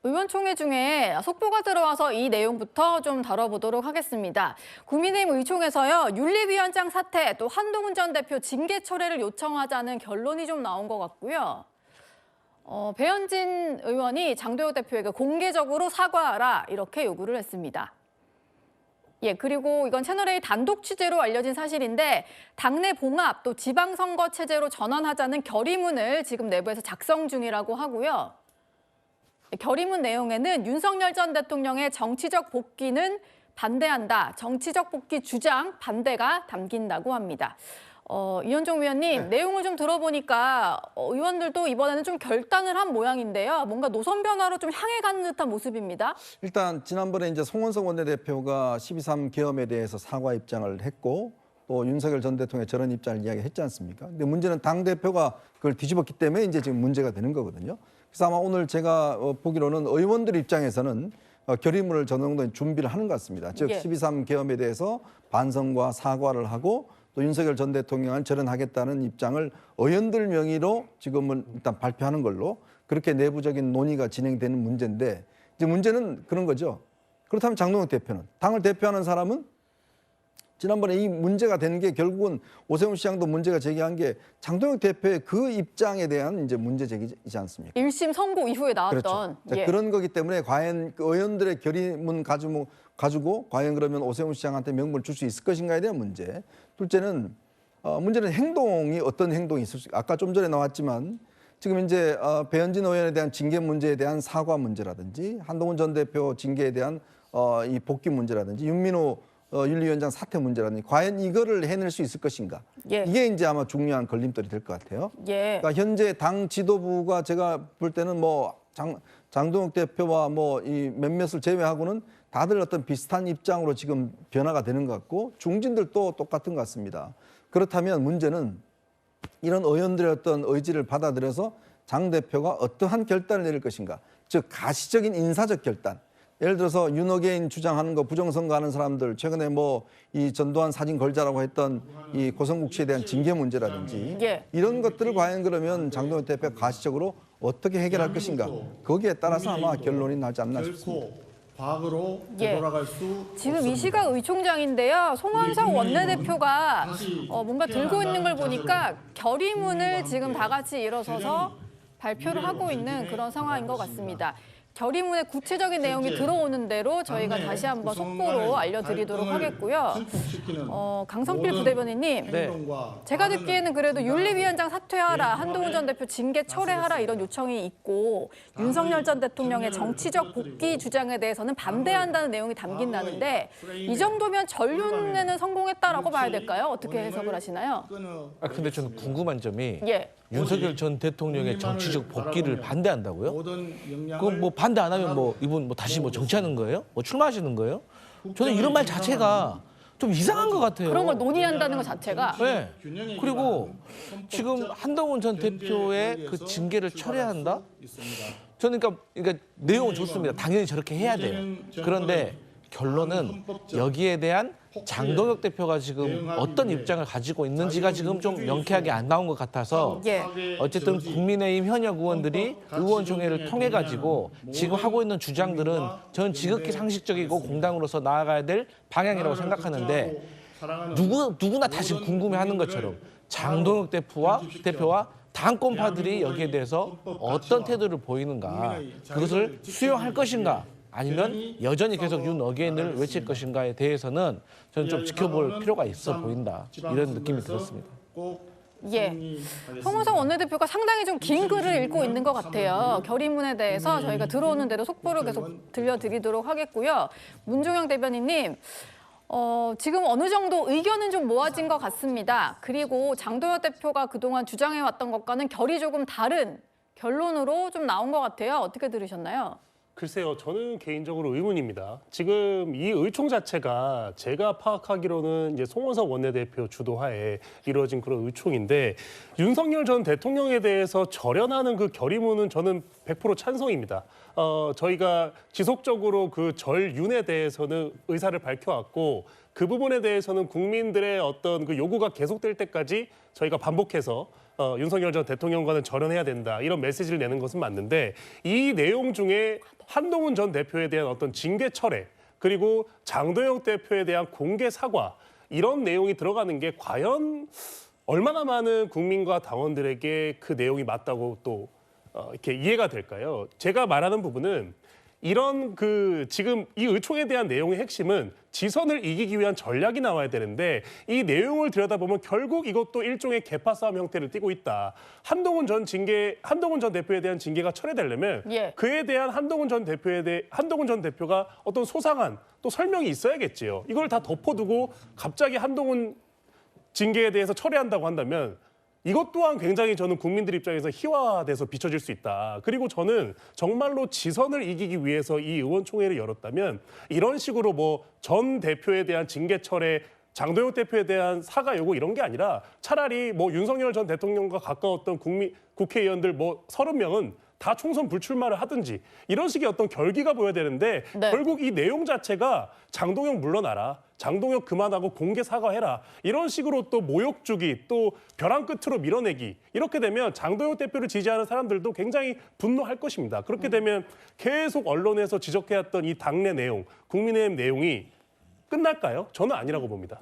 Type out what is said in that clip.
의원총회 중에 속보가 들어와서 이 내용부터 좀 다뤄보도록 하겠습니다. 국민의힘 의총에서요, 윤리위원장 사퇴, 또 한동훈 전 대표 징계 철회를 요청하자는 결론이 좀 나온 것 같고요. 배현진 의원이 장도혁 대표에게 공개적으로 사과하라 이렇게 요구를 했습니다. 예, 그리고 이건 채널A 단독 취재로 알려진 사실인데 당내 봉합 또 지방선거 체제로 전환하자는 결의문을 지금 내부에서 작성 중이라고 하고요. 결의문 내용에는 윤석열 전 대통령의 정치적 복귀는 반대한다. 정치적 복귀 주장 반대가 담긴다고 합니다. 이현종 위원님, 내용을 좀 들어보니까 의원들도 이번에는 좀 결단을 한 모양인데요. 뭔가 노선 변화로 좀 향해 가는 듯한 모습입니다. 일단 지난번에 이제 송원석 원내대표가 12.3 계엄에 대해서 사과 입장을 했고 또 윤석열 전 대통령의 저런 입장을 이야기했지 않습니까? 근데 문제는 당 대표가 그걸 뒤집었기 때문에 이제 지금 문제가 되는 거거든요. 그래서 아마 오늘 제가 보기로는 의원들 입장에서는 결의문을 저 정도 준비를 하는 것 같습니다. 즉 12.3 계엄에 대해서 반성과 사과를 하고 또 윤석열 전 대통령은 절연하겠다는 입장을 의원들 명의로 지금은 일단 발표하는 걸로 그렇게 내부적인 논의가 진행되는 문제인데 이제 문제는 그런 거죠. 그렇다면 장동혁 대표는 당을 대표하는 사람은 지난번에 이 문제가 된 게 결국은 오세훈 시장도 문제가 제기한 게 장동혁 대표의 그 입장에 대한 이제 문제 제기이지 않습니까? 1심 선고 이후에 나왔던. 그렇죠. 자, 그런 거기 때문에 과연 그 의원들의 결의문 가지고 과연 그러면 오세훈 시장한테 명분을 줄 수 있을 것인가에 대한 문제. 둘째는 문제는 행동이 어떤 행동이 있을 수 아까 좀 전에 나왔지만 지금 이제 배현진 의원에 대한 징계 문제에 대한 사과 문제라든지 한동훈 전 대표 징계에 대한 이 복귀 문제라든지 윤민호 윤리위원장 사퇴 문제라든지 과연 이거를 해낼 수 있을 것인가. 이게 이제 아마 중요한 걸림돌이 될 것 같아요. 그러니까 현재 당 지도부가 제가 볼 때는 뭐 장동혁 대표와 뭐 이 몇몇을 제외하고는 다들 어떤 비슷한 입장으로 지금 변화가 되는 것 같고 중진들도 똑같은 것 같습니다. 그렇다면 문제는 이런 의원들의 어떤 의지를 받아들여서 장 대표가 어떠한 결단을 내릴 것인가. 즉 가시적인 인사적 결단. 예를 들어서 윤어게인 주장하는 거 부정선거하는 사람들 최근에 뭐 이 전두환 사진 걸자라고 했던 이 고성국 씨에 대한 징계 문제라든지 이런 것들을 과연 그러면 장동혁 대표가 가시적으로 어떻게 해결할 것인가. 거기에 따라서 아마 결론이 나지 않나 싶습니다. 과거로 되돌아갈 수 지금 없습니다. 이 시각 의총장인데요. 송원석 원내대표가 뭔가 들고 있는 걸 보니까 결의문을 지금 다 같이 일어서서 발표를 하고 있는 그런 상황인 것 같습니다. 결의문의 구체적인 내용이 들어오는 대로 저희가 다시 한번 속보로 알려드리도록 하겠고요. 강성필 부대변인님, 제가 듣기에는 그래도 윤리위원장 사퇴하라, 한동훈 전 대표 징계 철회하라 이런 요청이 있고 윤석열 전 대통령의 정치적 복귀 주장에 대해서는 반대한다는 내용이 담긴다는데 이 정도면 전륜에는 성공했다라고 봐야 될까요? 어떻게 해석을 하시나요? 근데 저는 궁금한 점이 윤석열 전 대통령의 정치적 복귀를 반대한다고요? 그럼 뭐 반대 안 하면 뭐 이분 뭐 다시 뭐 정치하는 거예요? 뭐 출마하시는 거예요? 저는 이런 말 자체가 좀 이상한 것 같아요. 그런 걸 논의한다는 것 자체가. 네. 그리고 지금 한동훈 전 대표의 그 징계를 철회한다? 저는 그러니까 내용은 좋습니다. 당연히 저렇게 해야 돼요. 그런데 결론은 여기에 대한 장동혁 대표가 지금 어떤 입장을 가지고 있는지가 지금 좀 명쾌하게 안 나온 것 같아서 어쨌든 국민의힘 현역 의원들이 의원총회를 통해 가지고 지금 하고 있는 주장들은 저는 지극히 상식적이고 공당으로서 나아가야 될 방향이라고 생각하는데 누구나 다 지금 궁금해하는 것처럼 장동혁 대표와 당권파들이 여기에 대해서 어떤 태도를 보이는가, 그것을 수용할 것인가, 아니면 여전히 계속 윤 어게인을 외칠 것인가에 대해서는 저는 좀 지켜볼 필요가 있어 보인다. 이런 느낌이 들었습니다. 송원석 원내대표가 상당히 좀 긴 글을 읽고 있는 것 같아요. 결의문에 대해서 저희가 들어오는 대로 속보를 계속 들려드리도록 하겠고요. 문종영 대변인님, 지금 어느 정도 의견은 좀 모아진 것 같습니다. 그리고 장도혁 대표가 그동안 주장해왔던 것과는 결이 조금 다른 결론으로 좀 나온 것 같아요. 어떻게 들으셨나요? 글쎄요, 저는 개인적으로 의문입니다. 지금 이 의총 자체가 제가 파악하기로는 이제 송원석 원내대표 주도하에 이루어진 그런 의총인데 윤석열 전 대통령에 대해서 절연하는 그 결의문은 저는 100% 찬성입니다. 저희가 지속적으로 그 절윤에 대해서는 의사를 밝혀왔고 그 부분에 대해서는 국민들의 어떤 그 요구가 계속될 때까지 저희가 반복해서 윤석열 전 대통령과는 절연해야 된다 이런 메시지를 내는 것은 맞는데 이 내용 중에 한동훈 전 대표에 대한 어떤 징계 철회 그리고 장도영 대표에 대한 공개 사과 이런 내용이 들어가는 게 과연 얼마나 많은 국민과 당원들에게 그 내용이 맞다고 또 이렇게 이해가 될까요? 제가 말하는 부분은 이런 그 지금 이 의총에 대한 내용의 핵심은 지선을 이기기 위한 전략이 나와야 되는데 이 내용을 들여다보면 결국 이것도 일종의 개파 싸움 형태를 띠고 있다. 한동훈 전 대표에 대한 징계가 철회되려면 예. 그에 대한 한동훈 전 대표가 어떤 소상한 또 설명이 있어야겠지요. 이걸 다 덮어두고 갑자기 한동훈 징계에 대해서 철회한다고 한다면 이것 또한 굉장히 저는 국민들 입장에서 희화돼서 비춰질 수 있다. 그리고 저는 정말로 지선을 이기기 위해서 이 의원총회를 열었다면 이런 식으로 뭐 전 대표에 대한 징계 철회, 장도영 대표에 대한 사과 요구 이런 게 아니라 차라리 뭐 윤석열 전 대통령과 가까웠던 국회의원들 뭐 30명은 다 총선 불출마를 하든지 이런 식의 어떤 결기가 보여야 되는데 네. 결국 이 내용 자체가 장동영 물러나라. 장동영 그만하고 공개 사과해라. 이런 식으로 또 모욕 주기, 또 벼랑 끝으로 밀어내기. 이렇게 되면 장동영 대표를 지지하는 사람들도 굉장히 분노할 것입니다. 그렇게 되면 계속 언론에서 지적해왔던 이 당내 내용, 국민의힘 내용이 끝날까요? 저는 아니라고 봅니다.